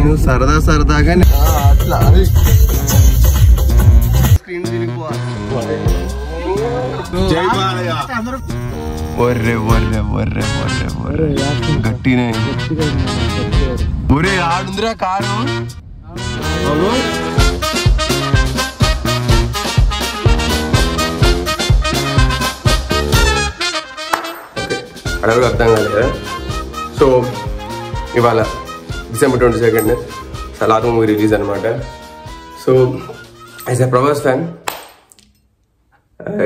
నేను సరదాగా అట్లా స్క్రీన్ తిరిగిపోవాలి. గట్టినే ఒరే ఆడుందిరా కారు. అడవులు అర్థం కాలేదు. సో ఇవాళ December 22nd Salaar movie release అనమాట. So as a Prabhas fan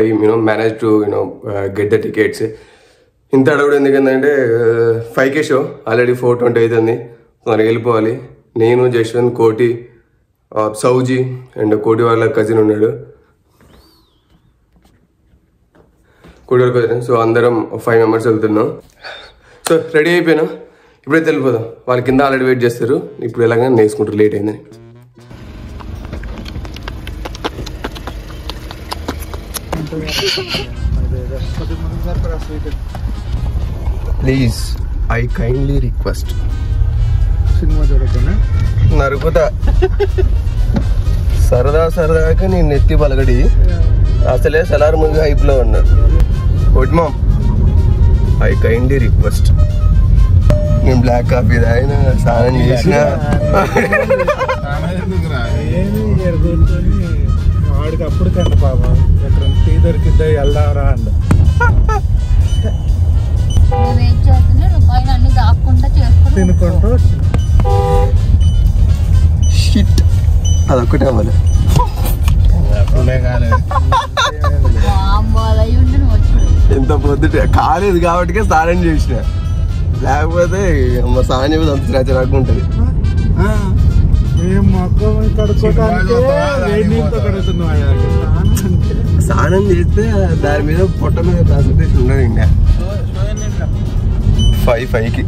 I managed to get the tickets. ఇంత అడవుడు ఎందుకంటే 5K షో ఆల్రెడీ 4:20 అవుతుంది. మనకి వెళ్ళిపోవాలి. నేను, జశ్వంత్, కోటి, సౌజీ అండ్ కోటి వాళ్ళ కజిన్ ఉన్నాడు. కోటి వాళ్ళ కజిన్. సో అందరం 5 మెంబర్స్ వెళ్తున్నాం. సో రెడీ అయిపోయినా, ఇప్పుడైతే వెళ్ళిపోదాం. వాళ్ళ కింద ఆల్రెడీ వెయిట్ చేస్తారు. ఇప్పుడు ఎలాగైనా నేర్చుకుంటారు లేట్ అయిందని. Please I kindly request. Cinema చూడకుండా నరుకుతా. సరదాగా నేను నెత్తి పలగడి అసలే సలార్ మూవీ హైప్ లో ఉన్నా. Good ma'am, I kindly request. నేను బ్లాక్ కాఫీ తాగిన, స్నానం చేసిన, వాడికి అప్పుడు కండి పాప ఎక్కడ టీ దొరికిద్దా వెళ్దాంరా అండ. తినుకుంటూ షిట్ అదొక్కటే అవ్వాలి. ఎంత పొద్దుట కాలేదు కాబట్టి స్నానం చేసిన, లేకపోతే మా స్నానం చేసి అంత రచనకు ఉంటుంది. స్నానం చేస్తే దాని మీద పొట్ట మీద కాన్సన్ట్రేషన్ ఉండదు. ఇంకా 5కి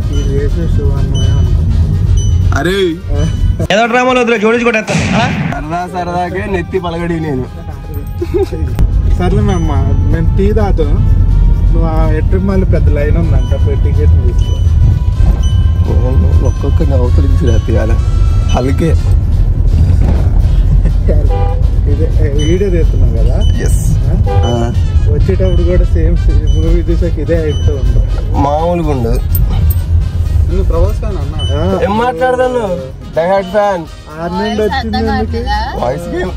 అరే ఏదో డ్రామాలో జోడించుకుంటా. సరదాకే నెత్తి పలగడి నేను. సర్లే మేము టీ తాగుతాం. నువ్వు ఆ ఎట్రిమల్లి పెద్ద లైన్ ఉందంట, టికెట్ తీసుకో. ఒక్కొక్క అవతల తీయాలి. హల్కే ఇదే వీడియో తీస్తున్నాం కదా. వచ్చేటప్పుడు కూడా సేమ్ మూవీ చూసాక ఇదే అయిపోతూ ఉంటాం. మామూలుగా ఉండదు. నువ్వు ప్రభాస్ ఫ్యాన్ అన్నా, ఏం మాట్లాడతాను? Diehard fan. వాయిస్ గేమ్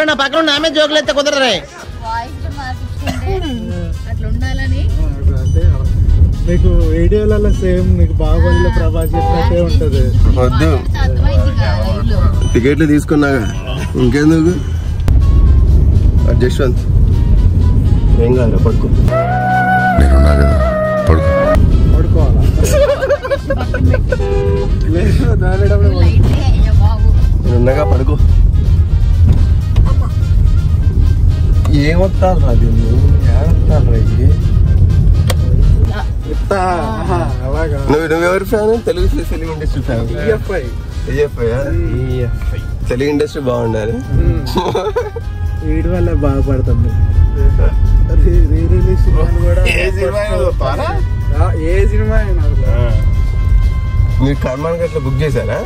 నా పక్కన నామే జోకులు అయితే కుదరరే. నీకు వీడియోలలో సేమ్ నీకు బాహుబలిలో ప్రభాస్ చెప్పినట్టే ఉంటది. వద్దు, టికెట్లు తీసుకున్నాగా ఇంకెందుకు. జశ్వంత్ ఏం కాదు, పడుకో. పడుకోవాలా? నేనున్నగా పడుకో. ఏమొత్తాను రా దీన్ని, ఏమొత్తాను రా ఇది. నువ్వెవరి fan? Telugu film industry fan. Telugu industry బాగుండాలి. వీడి వల్ల బాగుపడుతుంది. రీ రిలీజ్ కూడా ఏ సినిమా అయినా మీరు కర్మానికి అట్లా బుక్ చేశారా?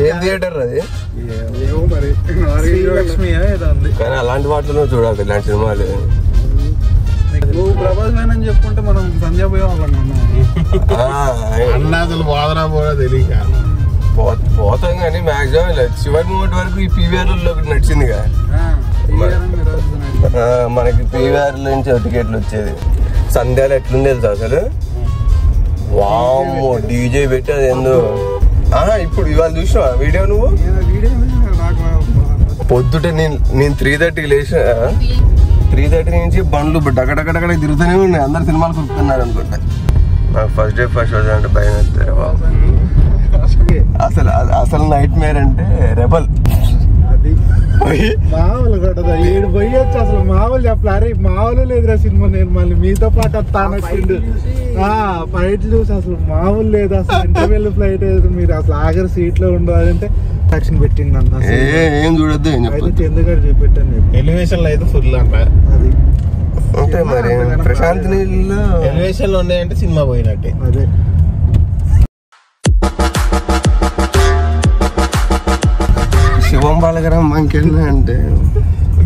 ఏం థియేటర్ అది? ఏమో మరి, లక్ష్మి ఏదో ఉంది. కానీ అలాంటి వాటిలో చూడాలి ఇలాంటి సినిమాలు. నువ్వు ప్రభాస్ ఫ్యాన్ అని చెప్పుకుంటే మనం సంజయ్ పోయేవాళ్ళం. అసలు పోదరా పోరా తెలియక పోతాం. కానీ మాక్సిమం చివరి మూమెంట్ వరకు ఈ పీవీఆర్ లో నడిచిందిగా. మనకి పీవీఆర్ నుంచి టికెట్లు వచ్చేది. సంధ్యాలు ఎట్లుండేది అసలు. వామ్మో డీజే పెట్టి అది ఏందో. ఇప్పుడు ఇవాళ చూసినా వీడియో నువ్వు? పొద్దుటే నేను 3:30కి లేచిన. 3:30 నుంచి బండ్లు డగడగడగడ తిరుగుతూనే ఉన్నాయి. అందరు సినిమాలు కురుకుతున్నారు అనుకుంటా. నాకు ఫస్ట్ డే ఫస్ట్ షో అంటే భయం వేస్తే. అసలు నైట్ మేర్ అంటే రెబల్. అది మామూలు కొట్టదు. 7 పోయొచ్చు అసలు. మామూలు చెప్పలే, మామూలు లేదురా సినిమా. నేను మళ్ళీ మీతో పాటు వస్తాను. ఫ్లైట్ చూసి అసలు మామూలు లేదు. అసలు ఇంటర్వెల్ ఫ్లైట్ మీరు అసలు ఆఖరి సీట్ లో ఉండదు అంటే యాక్షన్ పెట్టింది అంత. ఏం చూడద్దు ఎందుకంటే చూపెట్టాను. ఎలివేషన్ లో అయితే ఫుల్ అంట. అది అంటే మరి ప్రశాంత్ నీళ్ళు ఎలివేషన్ లో ఉన్నాయంటే సినిమా పోయినట్టే. అదే ఇంకెళ్ళినా అంటే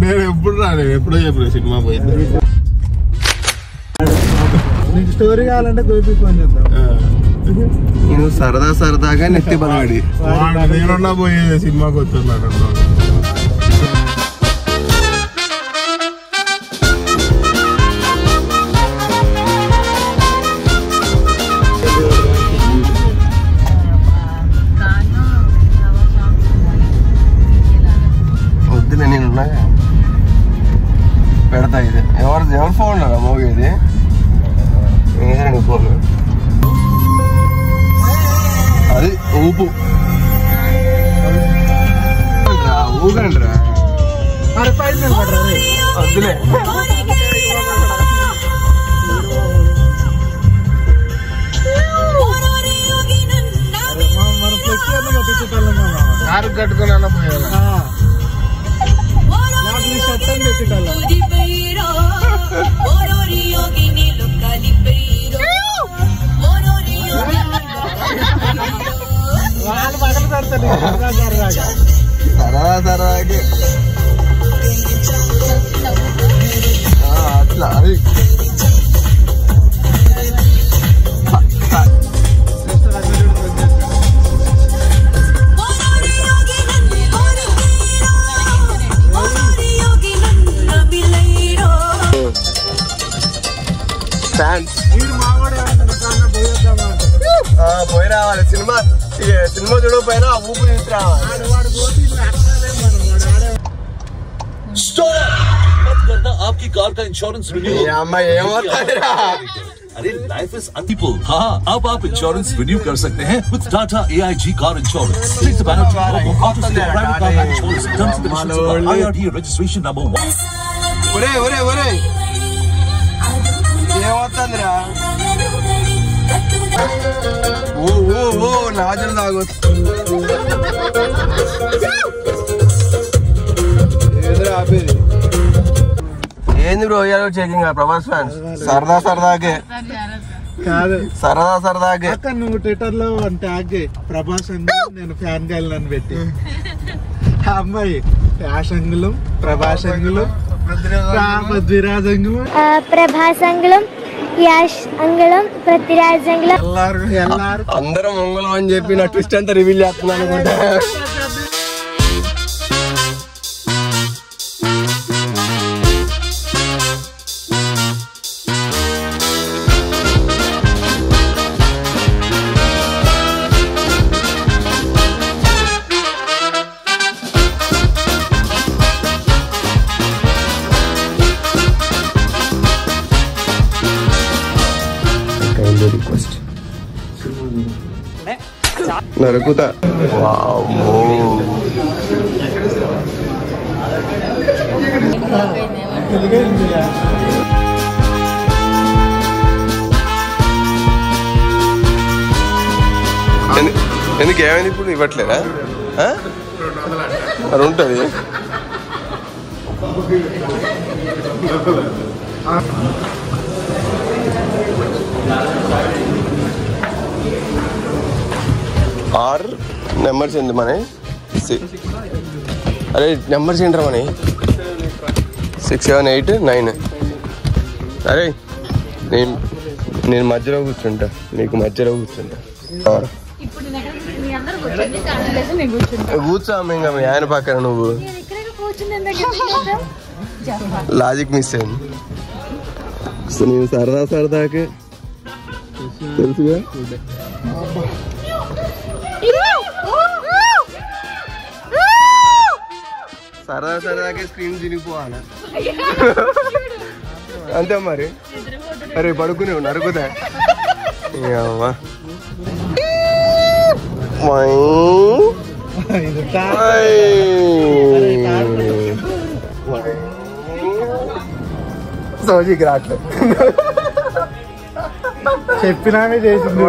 నేను ఎప్పుడు రాలేదు, ఎప్పుడో చెప్పలేదు సినిమా పోయింది. నీకు స్టోరీ కావాలంటే గోపి ఫోన్ చేద్దాం. నేను సరదాగా నెత్తి బలవాడి నేనున్నా పోయేది సినిమాకి వస్తున్నాడు. వద్దులే నేనున్నా పెడతా. ఇది ఎవరు ఫోన్ మోగేది ఫోన్ అది ఊపు ఊగండి రా. వద్దులే కారు కట్టుకుని అలా పోయాలి. చట్టం తెచ్చేటోళ్ళం. వాళ్ళు పగలు పెడతారు సరదాగే అట్లా అది పోయి రావాలి. సినిమా చూడకపోయినా ఊపు తీసి రావాలి. आपकी कार का इंश्योरेंस रिन्यू అమ్మాయి ఏమవుతాదిరా. अरे लाइफ इज अनपीपल. हाँ, अब आप इंश्योरेंस रिन्यू कर सकते हैं with Tata AIG car insurance. Click the banner to go auto state private car insurance. Terms and conditions apply. IRDA registration number 1. ఒరే ఏమవుతుందిరా. ఓ నాజులు తాగొచ్చు. ఆపేది ఏంది బ్రో చెకింగ్ ప్రభాస్ ఫ్యాన్స్ సరదాగే కాదు సరదాగే. అక్క నువ్వు ట్విట్టర్ లో ట్యాగ్ చేయి ప్రభాస్ అంగుళం నేను ఫ్యాన్ గర్ల్ అని పెట్టి. అమ్మాయి యాషంగులం ప్రభాస్ అంగుళం పృథ్వీరాజ్ అంగుళం ప్రభాస్ అంగుళం యాష్ అంగుళం పృథ్వీరాజ్ అంగుళం ఎల్లారు అందరం మంగళం అని చెప్పి నా ట్విస్ట్ అంతా రివీల్ చేస్తున్నాను అనుకుంటా. రిక్వెస్ట్ నరుకుతా. ఎందుకు ఏమైంది ఇప్పుడు ఇవ్వట్లేదా? మరి ఉంటుంది. ఆర్ నెంబర్స్ ఏంటి మన? అరే నెంబర్స్ ఏంట్రా మన? 6, 7, 8, 9. అరే నేను మధ్యలో కూర్చుంటా, నీకు మధ్యలో కూర్చుంటా. కూర్చోమ్మ ఇంకా మీ ఆయన పక్కన. నువ్వు లాజిక్ మిస్ అయింది. నేను సరదాకే తెలుసుగా. సరదాకే స్క్రీన్ తినిగిపోవాలా అంతే మరి. అరే పడుకునేవు నరుకుతా. సోజీకి రావట్లేదు. చెప్పినామే చేసింది.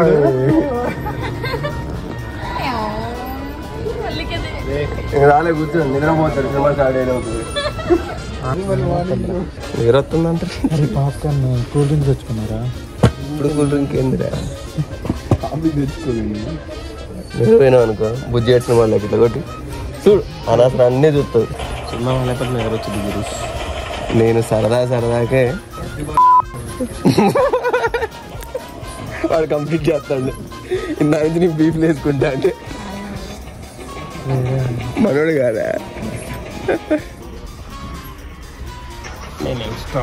రాలే కూర్చోండి, నిద్రపోతారు. సినిమా స్టార్ట్ అయినప్పుడు నిద్రొస్తుందంట. పాప్కార్న్ కూల్ డ్రింక్స్ తెచ్చుకున్నారా? ఇప్పుడు కూల్ డ్రింక్ ఏందిరా? కాఫీ తెచ్చుకోండి. నేను పోయినావు అనుకో బుజ్జి ఏడ్చిన వాళ్ళకి ఇట్లా కొట్టి చూడు అనవసరం అన్నీ చూస్తావు. నేను సరదాకే వాడు కంప్లీట్ చేస్తాడు. ఇందా నుంచి నీకు బీఫ్లు వేసుకుంటా అంటే మనోడు కాదా. నేను ఎక్స్ట్రా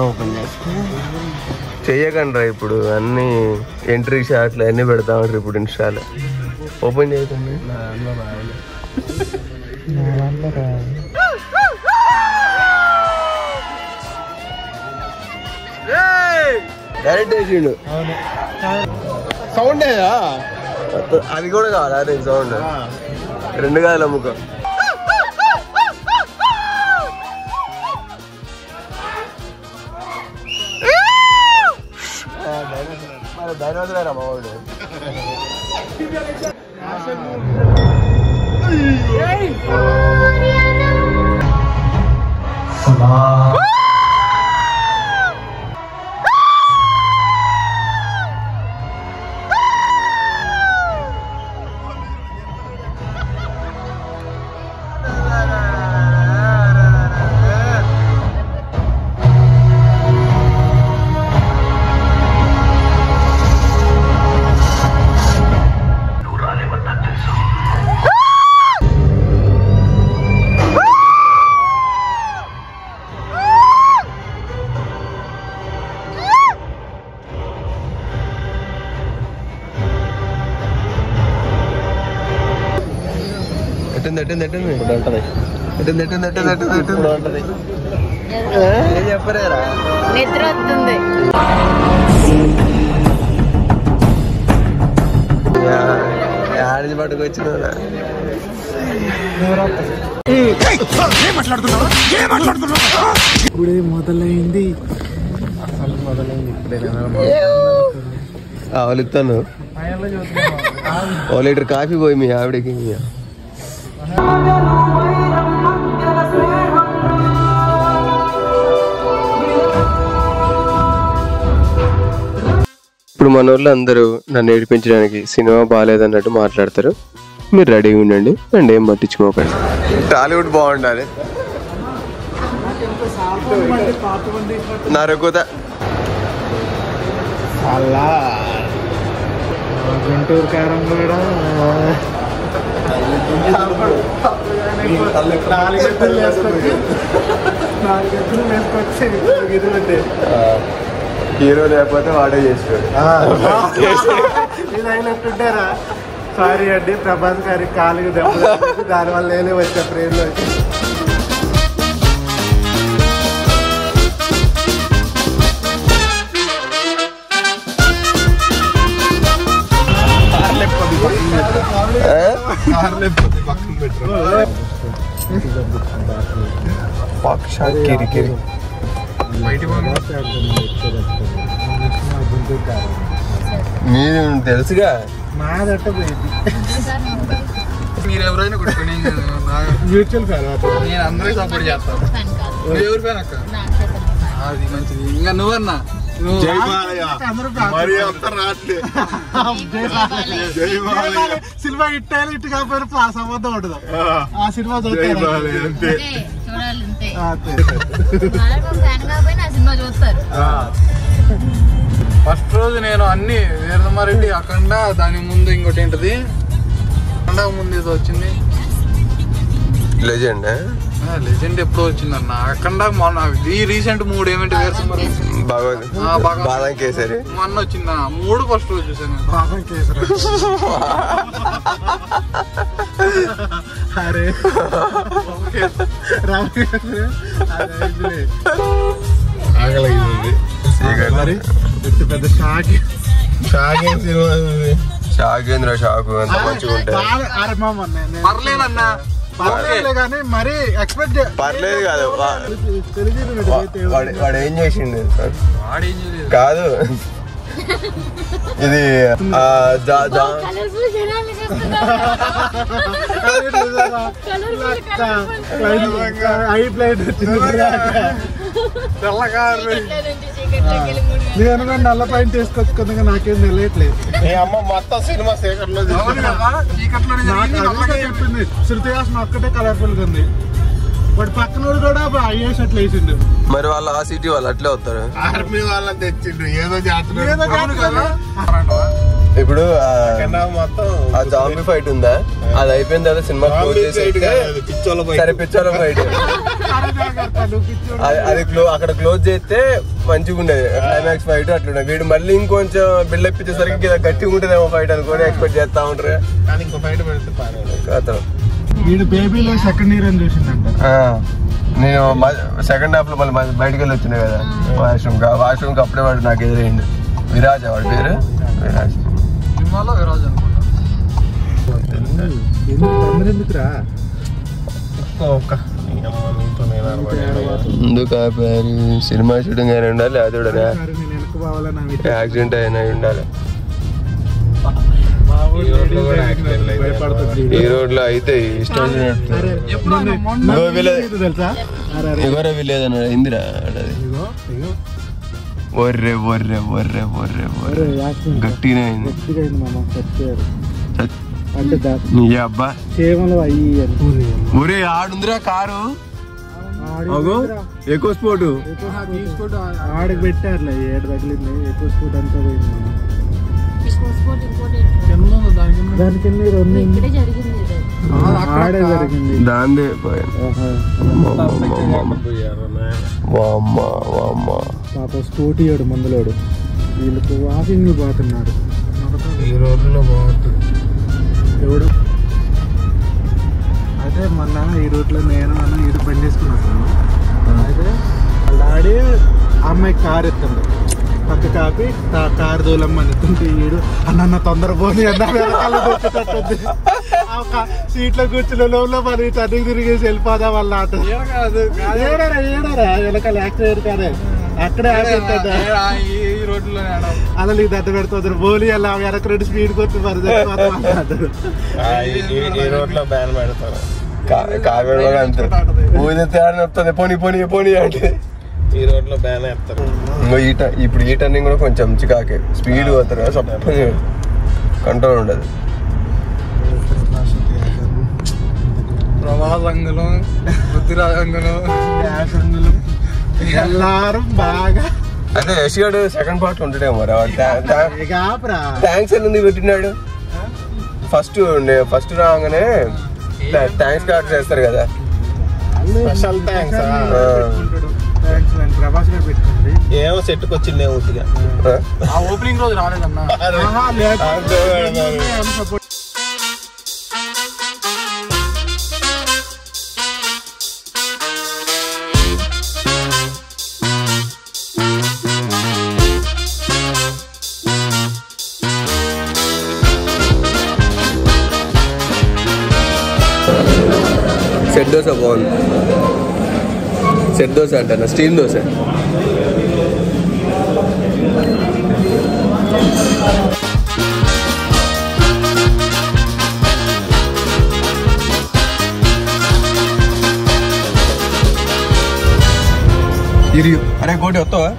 ఓపెన్ చేస్తాను. చెయ్యకండి రా ఇప్పుడు అన్ని ఎంట్రీ షాట్లు అన్నీ పెడతా ఉంటారు ఇప్పుడు ఇన్స్టాలో. ఓపెన్ చేయకండి. డైరెక్ట్ వేసిండు. సౌండ్ అది కూడా కావాలి. అదే సౌండ్ 2 కాదు అమ్ముక. డైనోసర్ రా మా వాడు. చెప్పరేరా నిద్ర వస్తుంది. ఆడి పట్టుకొచ్చిన ఇప్పుడే మొదలైంది. వాళ్ళు ఇస్తాను. 1 లీటర్ కాఫీ పోయి మీ ఆవిడకి. ఇప్పుడు మన వాళ్ళు అందరూ నన్ను ఏడిపించడానికి సినిమా బాగాలేదన్నట్టు మాట్లాడతారు. మీరు రెడీగా ఉండండి అండ్ ఏం పట్టించుకోకండి. టాలీవుడ్ బాగుండాలి. నరకుత అలా గుంటూరు కారం కూడా 4 ఎత్తులు వేసుకొచ్చి హీరో లేకపోతే వాడే చేస్తాడు. ఇది అయినట్టుంటారా? సారీ అండి, ప్రభాస్ గారి కాలుకి దెబ్బ దానివల్ల నేనే వచ్చా ట్రైన్లో. మీరు తెలుసుగా మాదట్ట పోయింది. మీరు ఎవరైనా కొట్టుకుని మ్యూచువల్ ఫ్యాన్ నేను అందరికీ సపోర్ట్ చేస్తాను. నువ్వు ఎవరి ఫ్యాన్ అక్క? అది మంచిది. ఇంకా నువ్వన్నా సినిమా హిట్ అయినా ఇటు కాకపోయినా ఆ సంబంధం ఉండదు. ఆ సినిమా ఫస్ట్ రోజు నేను అన్ని వీరమారెడ్డి అఖండ, దాని ముందు ఇంకోటి ఏంటది అఖండ ముందు ఏదో వచ్చింది లెజెండ్. లెజెండ్ ఎప్పుడో వచ్చిందన్న. అఖండ మొన్న ఈ రీసెంట్ 3 ఏమిటి బాదం కేసరి మొన్న వచ్చిందా 3 ఫస్ట్ రోజు చూసాను. అరే మరి పెద్ద షాక్ షాకేంద్ర షాకు అంత మంచిగా ఉంటాయి. పర్లేదన్నా, కానీ మరి ఎక్స్పెక్ట్ పర్లేదు కాదు. వాడు ఏం చేసిండు సార్? వాడేం చేయలేదు. కాదు ఇది ఐ ప్లేట్ తెల్లగా నేను నల్ల పాయింట్ వేసుకొచ్చుకుందా నాకేం తెలియట్లేదు. అమ్మ మొత్తం సినిమా చీకట్లో చెప్పింది. శృతి హాసన్ ఒక్కటే కలర్ఫుల్ గా ఉంది. వాడు పక్కన కూడా ఐఏఎస్ అట్లా వేసిండు. మరి వాళ్ళు ఆ సిటీ వాళ్ళు అట్లే వస్తారు. ఆర్మీ వాళ్ళని తెచ్చిండు ఏదో జాతర. ఇప్పుడు మొత్తం ఆ జాంబీ ఫైట్ ఉందా, అది అయిపోయిన తర్వాత సినిమా క్లోజ్ చేసి సరే పిచ్చోళ్ళ ఫైట్ అది అక్కడ క్లోజ్ చేస్తే మంచిగా ఉండేది క్లైమాక్స్ ఫైట్. అట్లుండే వీడు మళ్ళీ ఇంకొంచెం బిల్డప్ ఇచ్చేసరికి గట్టిగా ఉంటుందేమో ఫైట్ అనుకోని ఎక్స్పెక్ట్ చేస్తా ఉంటారు. ఇంకో ఫైట్ పెడితే వీడు బేబీలో సెకండ్ హీరోయిన్ చూసిందంట. నేను సెకండ్ హాఫ్ లో మళ్ళీ బయటకు వెళ్ళి వచ్చినా కదా వాష్రూమ్ కి అప్పుడే వాడు నాకు ఎదురైంది. విరాజ్ వాడి పేరు విరాజ్. సినిమాలో విరాజ్ అనుకుంటా. ఎందుకురా ఎందుకు ఆపారు? సినిమా షూటింగ్ అయినా ఉండాలి, అది కూడా వెనక పోవాలని యాక్సిడెంట్ అయినా ఉండాలి. ఈ రోడ్ లో అయితే ఇష్టం తెలుసా ఎవరో విలేజ్ అన్నాడు ఇందిరా. ఒర్రే ఒర్రే ఒర్రే ఒర్రే ఒర్రే గట్టిగా అయింది. నీ అబ్బా ఒరే ఆడుందిరా కారు ఎక్కువ స్పోర్టు ఆడికి పెట్టారులే. ఏడు తగిలింది ఎక్కువ స్పోర్ట్ అంతా దానికి ఆడే జరిగింది. దాందే పాప స్కూటీ వాడు మందులోడు వీళ్ళకు వాకింగ్ పోతున్నాడు. ఈ రోజుల్లో బాగుంటుంది ఎవడు అయితే మొన్న ఈ రూట్లో నేను ఈడు బండి వేసుకున్నాను. అయితే వాళ్ళ డాడీ అమ్మాయి కారు ఎత్తుండే పక్క కాపి కారు దూలమ్మని ఎత్తుంటే ఈడు అన్న తొందర పోని అన్నట్టుంది. సీట్లో కూర్చున్న లోపల మరి తల్లికి తిరిగేసి వెళ్ళిపోదా వాళ్ళ ఆట. ఏడారా వెనకాల యాక్సిడెంట్ కాదే అక్కడే ఈ రోడ్లో అలా నీకు దద్ద పెడుతుంది బోలి అలా వెనక రెండు స్పీడ్ కొట్టి మరి ఈ రోడ్లో బ్యాన్ పెడతారు. కావేడు కూడా అంతే వస్తుంది పోనీ పోనీ పోనీ అంటే ఈ రోడ్లో బ్యాన్ వేస్తారు. ఇప్పుడు ఈ టర్నింగ్ కూడా కొంచెం చికాకే స్పీడ్ పోతారు సప్పని కంట్రోల్ ఉండదు. ప్రవాసంగులం వృత్తిరాజంగులం எல்லாரும் బాగా అదే యశ్గాడు సెకండ్ పార్ట్ లో ఉంటాడేమో మరి. థ్యాంక్స్ అని పెట్టినాడు. ఫస్ట్ రాగానే థ్యాంక్స్ కార్డ్ చేస్తారు కదా. స్పెషల్ థ్యాంక్స్ ప్రభాస్ గారు పెట్టుకోండి. ఏమో సెట్కి వచ్చింది ఊతిగా. ఆ ఓపెనింగ్ రోజు రాలేదన్నా. సెట్ దోశ బాగుంది. సెట్ దోశ అంటారా స్టీమ్ దోశ. అరే కోటి వస్తావా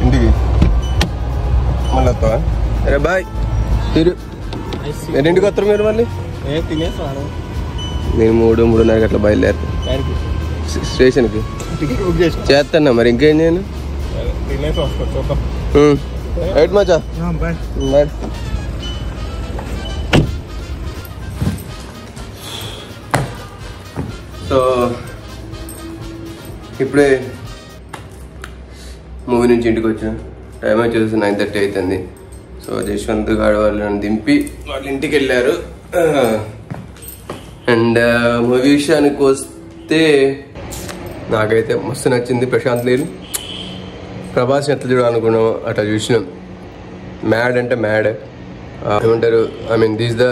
ఇంటికి మళ్ళీ వస్తావా? అరే బాయ్ తిరు ఎన్నింటికి వస్తారు మీరు మళ్ళీ? తినేసి నేను 3:30 అట్లా బయలుదేరుతా స్టేషన్కి. చేస్తాను మరి ఇంకేం చేయను. తినేసి వస్తా చూద్దాం. రైట్ మచా బాయ్. సో ఇప్పుడే మూవీ నుంచి ఇంటికి వచ్చిన. టైం వచ్చేసి 9:30 అవుతుంది. సో జశ్వంత్ గారు వాళ్ళని దింపి వాళ్ళ ఇంటికి వెళ్ళారు. అండ్ మూవీ విషయానికి వస్తే నాకైతే మస్తు నచ్చింది. ప్రశాంత్ నీల్ ప్రభాస్ని ఎట్లా చూడాలనుకున్నాం అట్లా చూసినాం. మ్యాడ్ అంటే మ్యాడ్ ఏమంటారు. I mean this the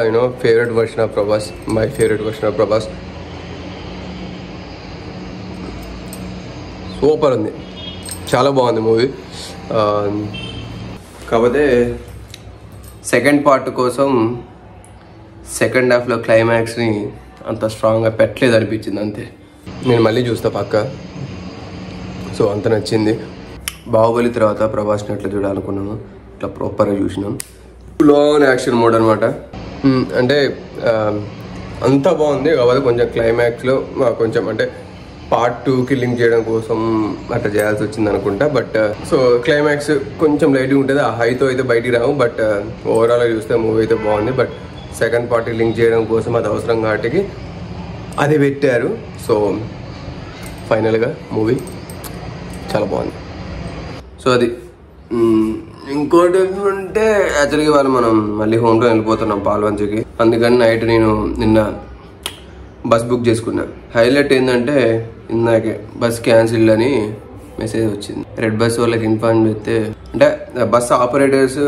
favourite version of Prabhas. My favourite version of Prabhas. Super ఉంది, చాలా బాగుంది మూవీ. కాకపోతే సెకండ్ పార్ట్ కోసం సెకండ్ హాఫ్లో క్లైమాక్స్ని అంత స్ట్రాంగ్గా పెట్టలేదు అనిపించింది అంతే. నేను మళ్ళీ చూస్తా పక్క. సో అంత నచ్చింది. బాహుబలి తర్వాత ప్రభాస్ని ఎట్లా చూడాలనుకున్నాము ఇట్లా ప్రాపర్గా చూసినాం. లాంగ్ యాక్షన్ మోడ్ అనమాట. అంటే అంతా బాగుంది కావాలి కొంచెం క్లైమాక్స్లో కొంచెం అంటే పార్ట్ 2కి లింక్ చేయడం కోసం అట్లా చేయాల్సి వచ్చింది అనుకుంటా. బట్ సో క్లైమాక్స్ కొంచెం లైట్గా ఉంటుంది, ఆ హైతో అయితే బయటికి రావు. బట్ ఓవరాల్గా చూస్తే మూవీ అయితే బాగుంది. బట్ సెకండ్ పార్ట్కి లింక్ చేయడం కోసం అది అవసరం కాబట్టి అది పెట్టారు. సో ఫైనల్గా మూవీ చాలా బాగుంది. సో అది ఇంకోటి ఏంటంటే యాక్చువల్గా వాళ్ళు మనం మళ్ళీ హోమ్ టౌన్ వెళ్ళిపోతున్నాం పాల్వంచకి. అందుకని నైట్ నేను నిన్న బస్ బుక్ చేసుకున్నా. హైలైట్ ఏంటంటే ఇందాకే బస్ క్యాన్సిల్ అని మెసేజ్ వచ్చింది. రెడ్ బస్ వాళ్ళకి ఇన్ఫార్మ్ చేస్తే అంటే బస్ ఆపరేటర్స్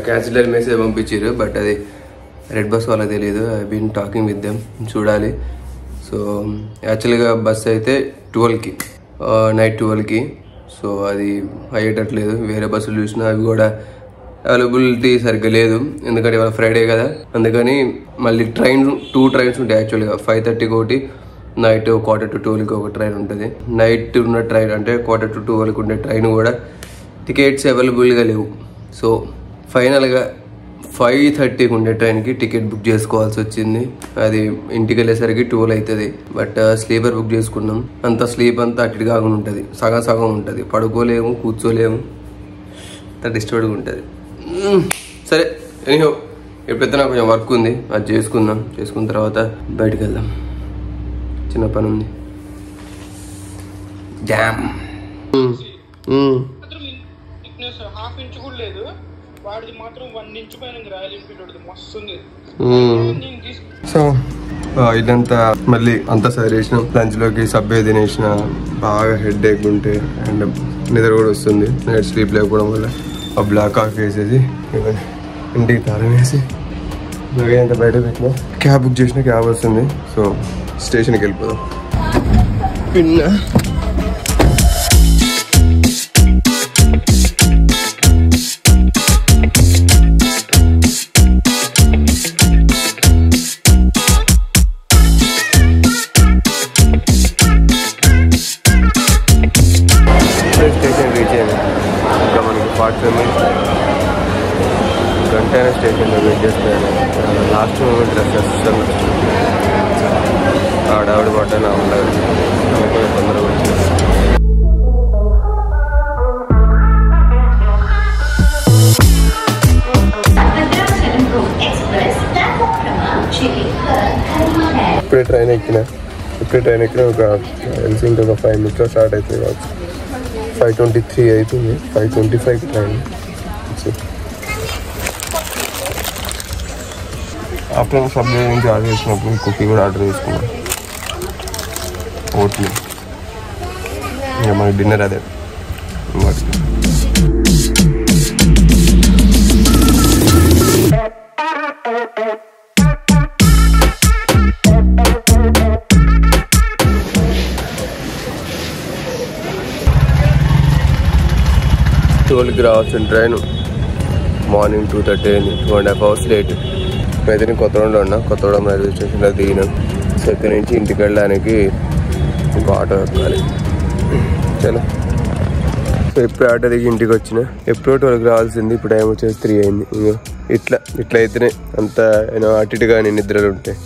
క్యాన్సిల్ అని మెసేజ్ పంపించారు. బట్ అది రెడ్ బస్ వాళ్ళకి తెలియదు. I been talking with them, చూడాలి. సో యాక్చువల్గా బస్ అయితే 12కి నైట్ 12కి. సో అది అయ్యేటట్లేదు. వేరే బస్సులు చూసినా అవి కూడా అవైలబిలిటీ సరిగ్గా లేదు, ఎందుకంటే ఇవాళ ఫ్రైడే కదా. అందుకని మళ్ళీ 2 ట్రైన్స్ ఉంటాయి యాక్చువల్గా. 5:30కి ఒకటి, నైట్ 11:45కి ఒక ట్రైన్ ఉంటుంది. నైట్ ఉన్న ట్రైన్ అంటే 11:45కి ఉండే ట్రైన్ కూడా టికెట్స్ అవైలబుల్గా లేవు. సో ఫైనల్గా 5:30కి ఉండే ట్రైన్కి టికెట్ బుక్ చేసుకోవాల్సి వచ్చింది. అది ఇంటికి వెళ్ళేసరికి 12 అవుతుంది. బట్ స్లీపర్ బుక్ చేసుకున్నాం. అంత స్లీప్ అంతా అటు కాకుండా ఉంటుంది, సగం సగం ఉంటుంది. పడుకోలేము, కూర్చోలేము, అంత డిస్టర్బ్డ్గా ఉంటుంది. సరే ఎనీహో ఎప్పుడైతే నాకు కొంచెం వర్క్ ఉంది, అది చేసుకుందాం. చేసుకున్న తర్వాత బయటికి వెళ్దాం, చిన్న పని ఉంది. జామ్ హాఫ్ ఇంచ్ కూడా లేదు, వాడిది మాత్రం 1 ఇంచ్ పైన రాయల్ ఎన్ఫీల్డ్ మస్తుంది. సో ఇదంతా మళ్ళీ అంతా సరిచేసినాం. లంచ్లోకి సబ్బే తినేసిన, బాగా హెడ్ ఏక్ ఉంటే అండ్ నిద్ర కూడా వస్తుంది. నైట్ స్లీప్ లేకపోవడం వల్ల ఆ బ్లాక్ కాఫీ వేసేసి ఇంటికి తాళం వేసి అంత బయట పెట్టినా. క్యాబ్ బుక్ చేసిన క్యాబ్ వస్తుంది. సో స్టేషన్కి వెళ్ళిపోదాం. పిన్న స్టేషన్ రీచ్ అయింది. ఇంకా మనకి 45 minutes గంట స్టేషన్లో వెయిట్ చేస్తాను. లాస్ట్ మూమెంట్ రెస్టారెంట్ ఆవిడ పడ్డా నా వల్ల తొందరగా వచ్చింది. ఇప్పుడే ట్రైన్ ఎక్కిన ఒక తెలిసి ఇంకొక 5 minutes స్టార్ట్ అవుతుంది కావచ్చు. 5:23 అవుతుంది. 5:25కి ట్రైన్. ఆఫ్టర్ సబ్వే నుంచి ఆర్డర్ చేసినప్పుడు కుకీ కూడా ఆర్డర్ చేసుకున్నాం. ఓట్లు ఇంకా మనకి డిన్నర్ అదే. టోల్కి రావాల్సిన ట్రైన్ మార్నింగ్ 2:30 అయింది. 2.5 hours లేట్. అయితే నేను కొత్తగూడెంలో ఉన్నా. కొత్తగూడెం రైల్వే స్టేషన్లో దిగినాం. సో ఇక్కడి నుంచి ఇంటికి వెళ్ళడానికి ఒక ఆటో ఎక్కాలి. చలో. సో ఎప్పుడు ఆటో దిగి ఇంటికి వచ్చిన. ఎప్పుడో 12కి రావాల్సింది, ఇప్పుడు టైం వచ్చేసి 3 అయింది. ఇట్లా అయితేనే అంత అటు ఇటుగా నిద్రలు ఉంటాయి,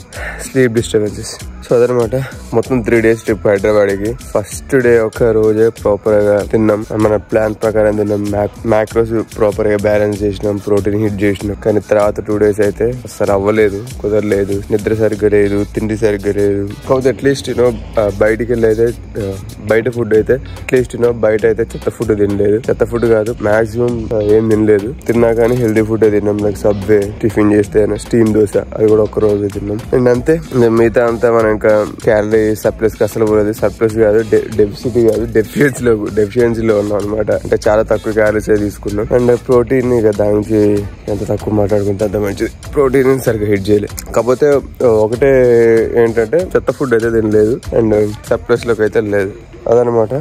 స్లీప్ డిస్టర్బెన్సెస్. సో అదనమాట మొత్తం 3 days ట్రిప్ హైదరాబాద్కి. ఫస్ట్ డే ఒక రోజే ప్రాపర్ గా తిన్నాం, మన ప్లాన్ ప్రకారం తిన్నాం. మ్యాక్రోస్ ప్రాపర్ గా బ్యాలెన్స్ చేసినాం, ప్రోటీన్ హిట్ చేసినాం. కానీ తర్వాత 2 days అయితే అసలు అవ్వలేదు, కుదరలేదు. నిద్ర సరిగ్గా లేదు, తిండి సరిగ్గా లేదు. కాకపోతే అట్లీస్ట్ బయటికి వెళ్ళి అయితే బయట ఫుడ్ అయితే అట్లీస్ట్ బయట అయితే చెత్త ఫుడ్ తినలేదు. చెత్త ఫుడ్ కాదు, మాక్సిమం ఏం తినలేదు. తిన్నా కానీ హెల్దీ ఫుడ్ తిన్నాం. లైక్ సబ్వే టిఫిన్ చేస్తే స్టీమ్ దోశ, అది కూడా ఒక రోజు తిన్నాం. అండ్ అంతే. మిగతా అంతా మనం ఇంకా క్యాలరీ సర్ప్లస్ కి అసలు పోలేదు. సర్ప్లస్ కాదు, డెఫిసిటీ కాదు, డెఫిషియన్సీలో ఉన్నాం అనమాట. అంటే చాలా తక్కువ క్యాలరీస్ తీసుకున్నాం. అండ్ ప్రోటీన్ ఇక దాని నుంచి ఎంత తక్కువ మాట్లాడుకుంటే అంత మంచిది. ప్రోటీన్ సరిగ్గా హిట్ చేయలేదు. కాకపోతే ఒకటే ఏంటంటే చెత్త ఫుడ్ అయితే తినలేదు అండ్ సర్ప్లస్ లోకి అయితే లేదు. అదనమాట.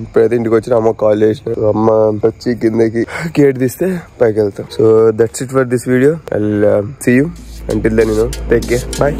ఇప్పుడైతే ఇంటికి వచ్చిన అమ్మ కాల్ చేసిన, అమ్మ వచ్చి కిందకి గేట్ తీస్తే పైకి వెళ్తాం. So that's it for this video. I will see you. Until then, take care. Bye.